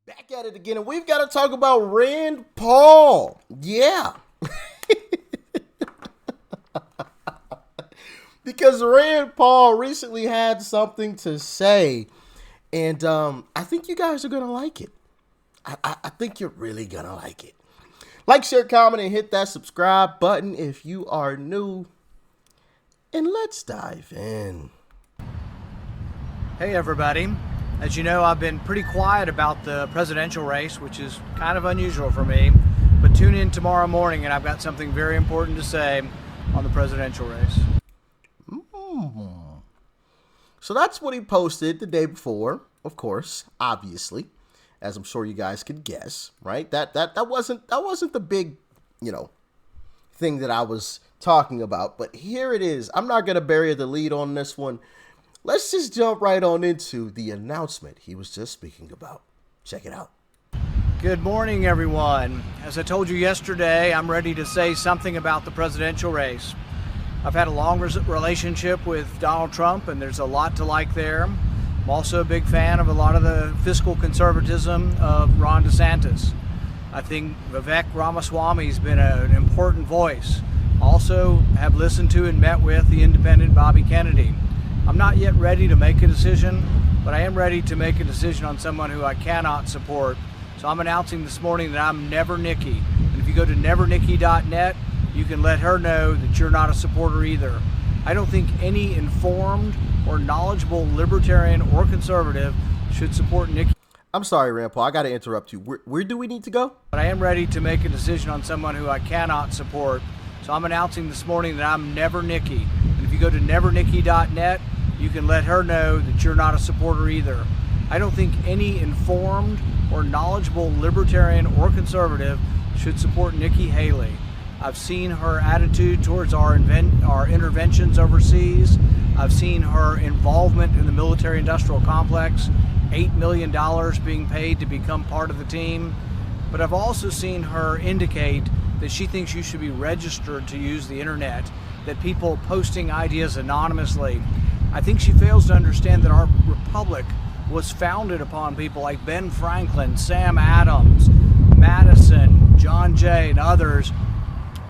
Back at it again, and we've got to talk about Rand Paul. Yeah. Because Rand Paul recently had something to say, and I think you guys are going to like it. I think you're really going to like it. Like, share, comment, and hit that subscribe button if you are new. And let's dive in. Hey everybody. As you know, I've been pretty quiet about the presidential race, which is kind of unusual for me. But tune in tomorrow morning and I've got something very important to say on the presidential race. So that's what he posted the day before, of course, obviously, as I'm sure you guys could guess, right? That wasn't the big, thing that I was talking about. But here it is. I'm not gonna bury the lead on this one. Let's just jump right on into the announcement he was just speaking about. Check it out. Good morning, everyone. As I told you yesterday, I'm ready to say something about the presidential race. I've had a long relationship with Donald Trump, and there's a lot to like there. I'm also a big fan of a lot of the fiscal conservatism of Ron DeSantis. I think Vivek Ramaswamy's been an important voice. Also have listened to and met with the independent Bobby Kennedy. I'm not yet ready to make a decision, but I am ready to make a decision on someone who I cannot support. So I'm announcing this morning that I'm Never Nikki. And if you go to nevernikki.net, you can let her know that you're not a supporter either. I don't think any informed or knowledgeable libertarian or conservative should support Nikki. I'm sorry, Rand Paul. I got to interrupt you. Where do we need to go? But I am ready to make a decision on someone who I cannot support. So I'm announcing this morning that I'm Never Nikki. And if you go to nevernikki.net, you can let her know that you're not a supporter either. I don't think any informed or knowledgeable libertarian or conservative should support Nikki Haley. I've seen her attitude towards our interventions overseas. I've seen her involvement in the military-industrial complex, $8 million being paid to become part of the team. But I've also seen her indicate that she thinks you should be registered to use the internet, that people posting ideas anonymously. I think she fails to understand that our republic was founded upon people like Ben Franklin, Sam Adams, Madison, John Jay, and others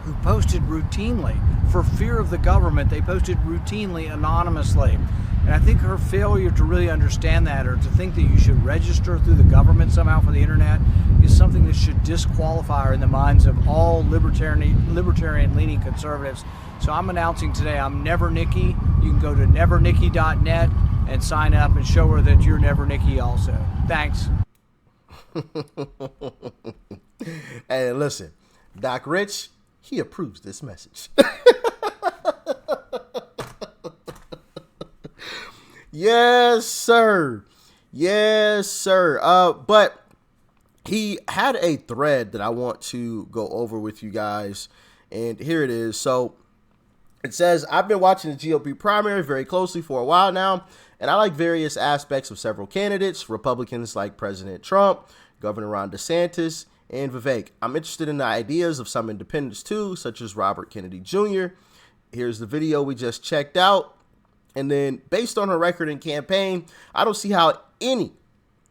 who posted routinely. For fear of the government, they posted routinely anonymously. And I think her failure to really understand that, or to think that you should register through the government somehow for the internet, is something that should disqualify her in the minds of all libertarian-leaning conservatives. So I'm announcing today I'm Never Nikki. You can go to nevernikki.net and sign up and show her that you're Never Nikki also. Thanks. Hey, listen, Doc Rich, he approves this message. Yes, sir. Yes, sir. But he had a thread that I want to go over with you guys, and here it is. So it says, I've been watching the GOP primary very closely for a while now, and I like various aspects of several candidates, Republicans like President Trump, Governor Ron DeSantis, and Vivek. I'm interested in the ideas of some independents too, such as Robert Kennedy Jr. Here's the video we just checked out. And then based on her record and campaign, I don't see how any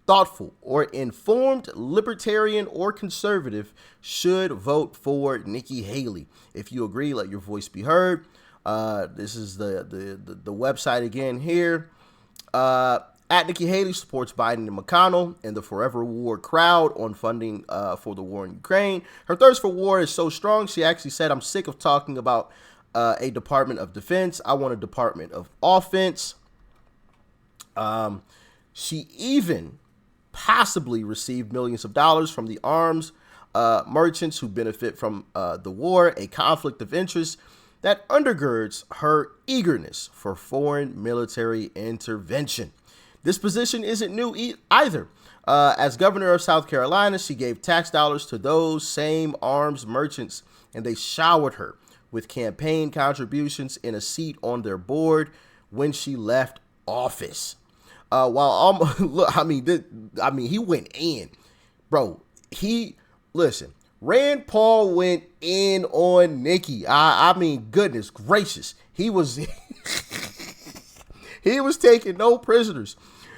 thoughtful or informed libertarian or conservative should vote for Nikki Haley. If you agree, let your voice be heard. This is the website again here. At Nikki Haley supports Biden and McConnell and the Forever War crowd on funding for the war in Ukraine. Her thirst for war is so strong, she actually said, I'm sick of talking about a Department of Defense. I want a Department of Offense. She even possibly received millions of dollars from the arms merchants who benefit from the war, a conflict of interest that undergirds her eagerness for foreign military intervention. This position isn't new either. As governor of South Carolina, she gave tax dollars to those same arms merchants, and they showered her with campaign contributions in a seat on their board when she left office. Look, I mean, he went in, bro. Listen. Rand Paul went in on Nikki. I mean, goodness gracious, he was he was taking no prisoners.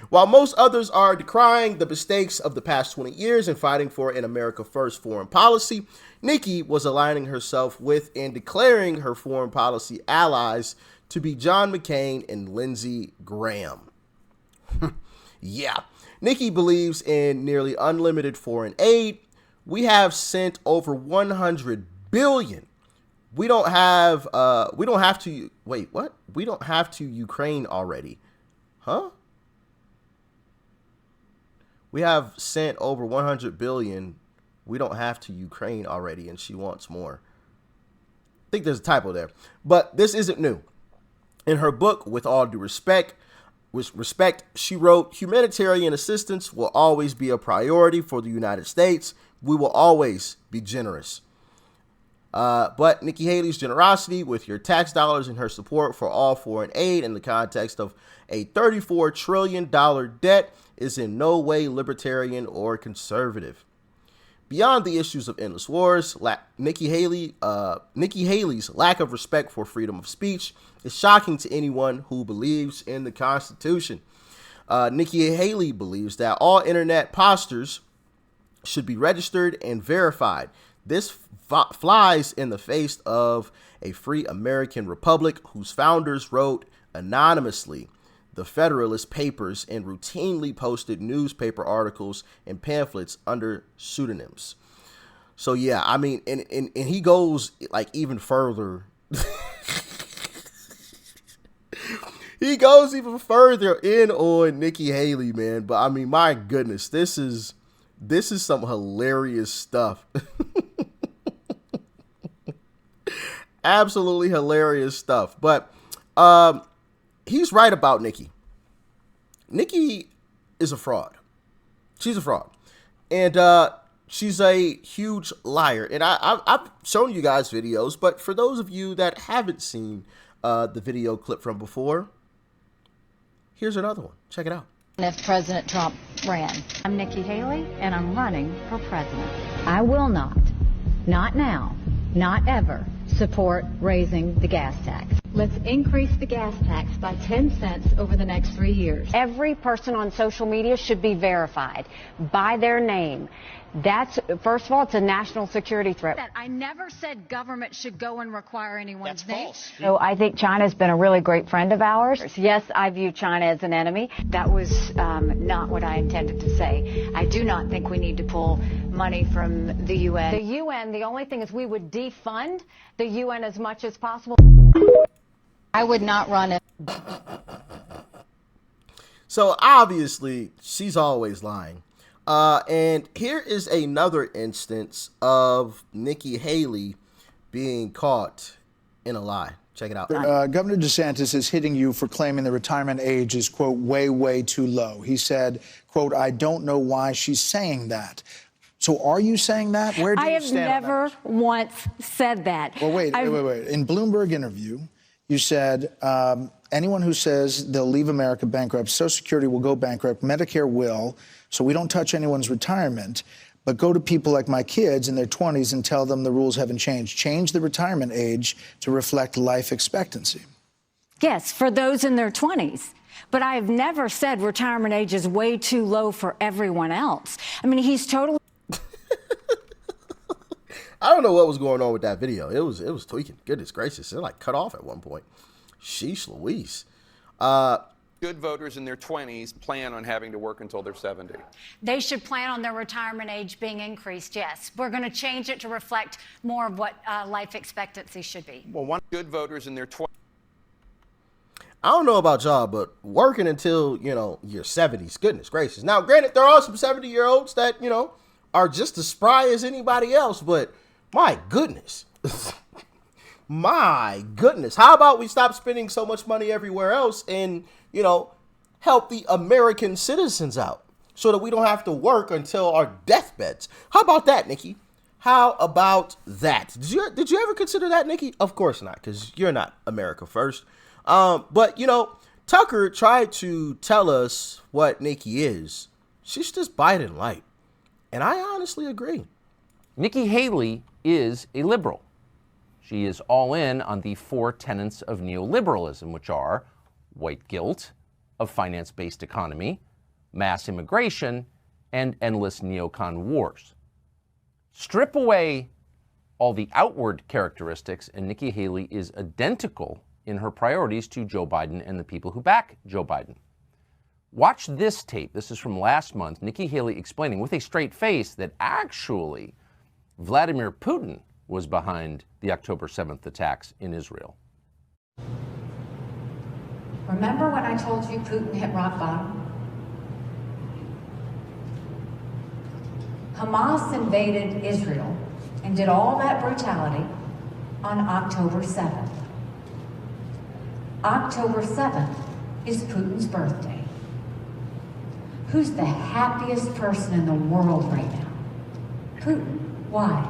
While most others are decrying the mistakes of the past 20 years and fighting for an America First foreign policy, Nikki was aligning herself with and declaring her foreign policy allies to be John McCain and Lindsey Graham. Yeah, Nikki believes in nearly unlimited foreign aid. We have sent over 100 billion. We don't have to, wait, what? We don't have to Ukraine already. Huh? We have sent over 100 billion. We don't have to Ukraine already, and she wants more. I think there's a typo there, but this isn't new. In her book, With All Due Respect, she wrote, humanitarian assistance will always be a priority for the United States. We will always be generous. But Nikki Haley's generosity with your tax dollars and her support for all foreign aid in the context of a $34 trillion debt is in no way libertarian or conservative. Beyond the issues of endless wars, Nikki Haley's lack of respect for freedom of speech is shocking to anyone who believes in the Constitution. Nikki Haley believes that all internet posters should be registered and verified. This flies in the face of a free American republic whose founders wrote anonymously the Federalist Papers and routinely posted newspaper articles and pamphlets under pseudonyms. So yeah, I mean, and he goes like even further. He goes even further in on Nikki Haley, man. But I mean, my goodness, this is some hilarious stuff. Absolutely hilarious stuff. But he's right about Nikki. Nikki is a fraud. She's a fraud. And she's a huge liar. And I've shown you guys videos, but for those of you that haven't seen the video clip from before, here's another one. Check it out. If President Trump ran. I'm Nikki Haley, and I'm running for president. I will not now, not ever, support raising the gas tax. Let's increase the gas tax by 10 cents over the next 3 years. Every person on social media should be verified by their name. That's, first of all, it's a national security threat. I never said government should go and require anyone's name. False. So I think China's been a really great friend of ours. Yes, I view China as an enemy. That was not what I intended to say. I do not think we need to pull money from the UN. The UN, the only thing is we would defund the UN as much as possible. I would not run it. So obviously, she's always lying. And here is another instance of Nikki Haley being caught in a lie. Check it out. Governor DeSantis is hitting you for claiming the retirement age is, quote, way too low. He said, quote, I don't know why she's saying that. So are you saying that? Where do you stand? I have never once said that. Well, wait. In Bloomberg interview, you said anyone who says they'll leave America bankrupt, Social Security will go bankrupt, Medicare will, so we don't touch anyone's retirement, but go to people like my kids in their 20s and tell them the rules haven't changed. Change the retirement age to reflect life expectancy. Yes, for those in their 20s. But I have never said retirement age is way too low for everyone else. I mean, he's totally... I don't know what was going on with that video. It was tweaking. Goodness gracious. It like cut off at one point. Sheesh Louise. Good voters in their 20s plan on having to work until they're 70. They should plan on their retirement age being increased, yes. We're going to change it to reflect more of what life expectancy should be. Well, good voters in their 20s. I don't know about y'all, but working until, your 70s, goodness gracious. Now, granted, there are some 70-year-olds that, are just as spry as anybody else, but my goodness. My goodness. How about we stop spending so much money everywhere else and, help the American citizens out so that we don't have to work until our deathbeds? How about that, Nikki? How about that? Did you ever consider that, Nikki? Of course not, because you're not America first. But, Tucker tried to tell us what Nikki is. She's just Biden light. And I honestly agree. Nikki Haley is a liberal. She is all in on the 4 tenets of neoliberalism, which are white guilt, a finance-based economy, mass immigration, and endless neocon wars. Strip away all the outward characteristics, and Nikki Haley is identical in her priorities to Joe Biden and the people who back Joe Biden. Watch this tape. This is from last month. Nikki Haley explaining with a straight face that actually Vladimir Putin was behind the October 7th attacks in Israel. Remember when I told you Putin hit rock bottom? Hamas invaded Israel and did all that brutality on October 7th. October 7th is Putin's birthday. Who's the happiest person in the world right now? Putin. Why?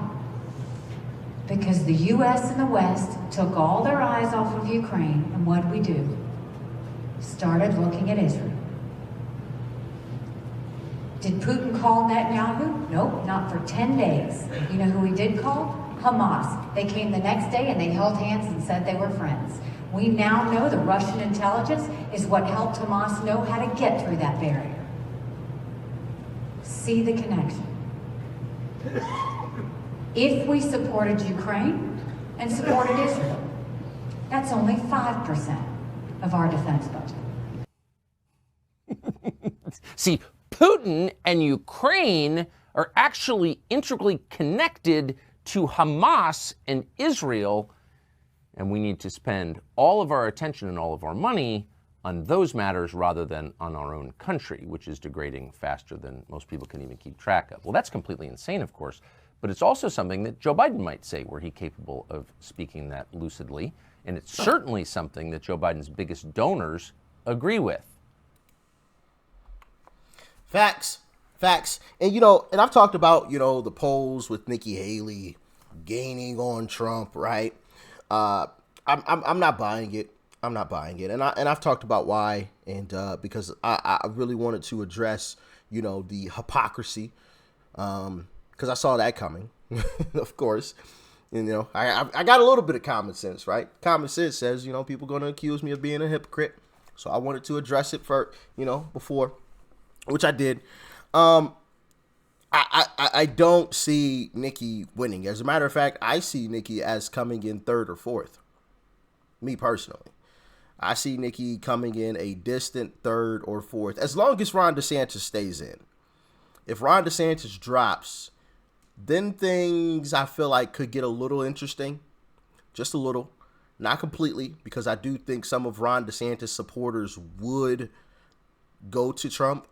Because the U.S. and the West took all their eyes off of Ukraine, and what did we do? Started looking at Israel. Did Putin call Netanyahu? Nope, not for 10 days. You know who he did call? Hamas. They came the next day and they held hands and said they were friends. We now know the Russian intelligence is what helped Hamas know how to get through that barrier. See the connection. If we supported Ukraine and supported Israel, that's only 5% of our defense budget. See, Putin and Ukraine are actually integrally connected to Hamas and Israel, and we need to spend all of our attention and all of our money on those matters rather than on our own country, which is degrading faster than most people can even keep track of. Well, that's completely insane, of course, but it's also something that Joe Biden might say were he capable of speaking that lucidly, and it's certainly something that Joe Biden's biggest donors agree with. Facts. And, and I've talked about, the polls with Nikki Haley gaining on Trump, right? I'm not buying it. And I've talked about why, and because I really wanted to address, the hypocrisy, because I saw that coming, of course. And, I got a little bit of common sense, right? Common sense says, people going to accuse me of being a hypocrite. So I wanted to address it for, before, which I did. I don't see Nikki winning. As a matter of fact, I see Nikki as coming in third or fourth. Me personally. I see Nikki coming in a distant third or fourth, as long as Ron DeSantis stays in. If Ron DeSantis drops, then things I feel like could get a little interesting. Just a little. Not completely, because I do think some of Ron DeSantis supporters would go to Trump.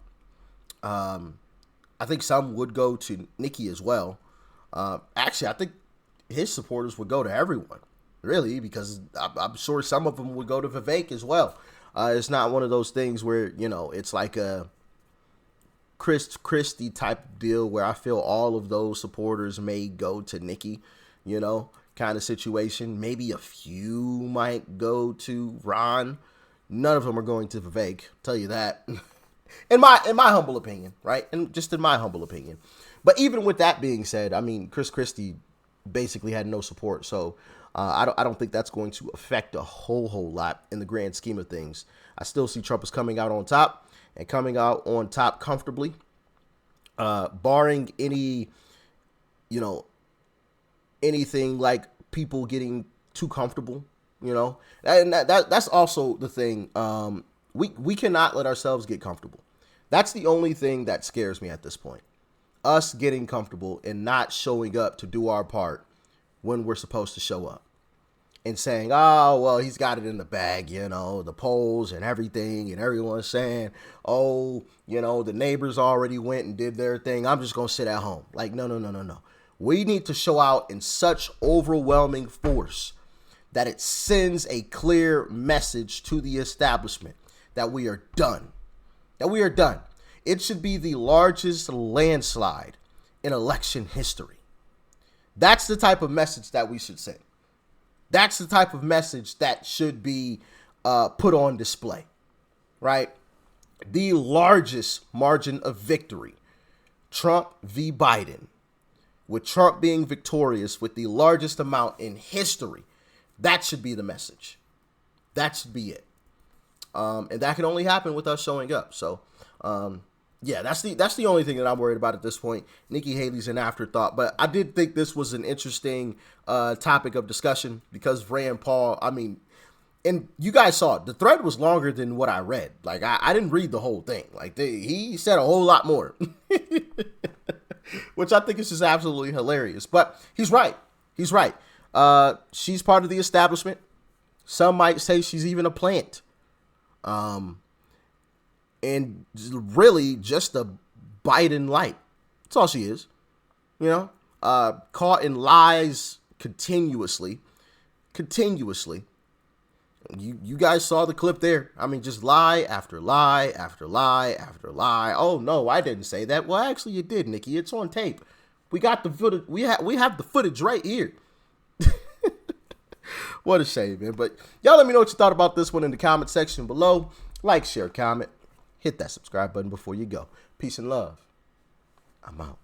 I think some would go to Nikki as well. Actually, I think his supporters would go to everyone, really, because I'm sure some of them would go to Vivek as well. It's not one of those things where, it's like a Chris Christie type deal where I feel all of those supporters may go to Nikki, kind of situation. Maybe a few might go to Ron. None of them are going to Vivek, tell you that. In my humble opinion, right? And just in my humble opinion. But even with that being said, I mean, Chris Christie basically had no support. So I don't think that's going to affect a whole lot in the grand scheme of things. I still see Trump as coming out on top, and coming out on top comfortably, barring any, anything like people getting too comfortable, and that's also the thing. We cannot let ourselves get comfortable. That's the only thing that scares me at this point. Us getting comfortable and not showing up to do our part when we're supposed to show up. And saying, oh, well, he's got it in the bag, the polls and everything. And everyone's saying, oh, the neighbors already went and did their thing. I'm just going to sit at home. Like, no. We need to show out in such overwhelming force that it sends a clear message to the establishment that we are done. It should be the largest landslide in election history. That's the type of message that we should send. That's the type of message that should be put on display, right? The largest margin of victory, Trump v. Biden, with Trump being victorious with the largest amount in history. That should be the message. That should be it. And that can only happen with us showing up. So Yeah, that's the only thing that I'm worried about at this point. Nikki Haley's an afterthought, but I did think this was an interesting topic of discussion because Rand Paul, I mean, and you guys saw it. The thread was longer than what I read. Like, I didn't read the whole thing. Like, he said a whole lot more, which I think is just absolutely hilarious. But he's right. He's right. She's part of the establishment. Some might say she's even a plant. And really just a Biden light. That's all she is. You know, caught in lies continuously. You guys saw the clip there. I mean, just lie after lie after lie after lie. Oh no, I didn't say that. Well, actually, you did, Nikki. It's on tape. We got the footage. We have the footage right here. What a shame, man. But y'all let me know what you thought about this one in the comment section below. Like, share, comment. Hit that subscribe button before you go. Peace and love. I'm out.